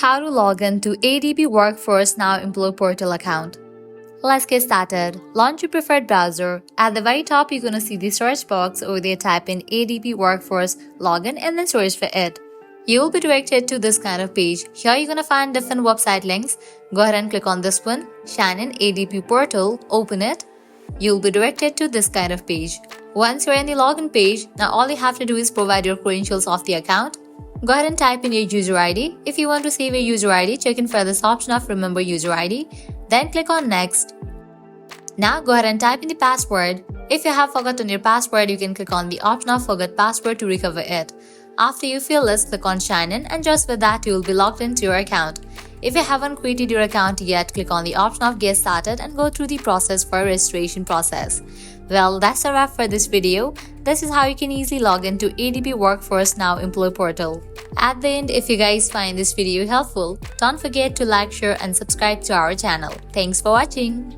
How to log in to ADP Workforce Now Employee Portal account. Let's get started. Launch your preferred browser. At the very top, you're going to see the search box. Over there, type in ADP Workforce Login and then search for it. You will be directed to this kind of page. Here you're going to find different website links. Go ahead and click on this one. SignIn ADP portal. Open it. You'll be directed to this kind of page. Once you're in the login page, now all you have to do is provide your credentials of the account. Go ahead and type in your user ID. If you want to save your user ID, check in for this option of Remember User ID. Then click on Next. Now go ahead and type in the password. If you have forgotten your password, you can click on the option of Forget Password to recover it. After you fill this, click on Sign In, and just with that, you will be logged into your account. If you haven't created your account yet, click on the option of Get Started and go through the process for registration process. Well, that's a wrap for this video. This is how you can easily log into ADP Workforce Now Employee Portal. At the end, if you guys find this video helpful, don't forget to like, share and subscribe to our channel. Thanks for watching.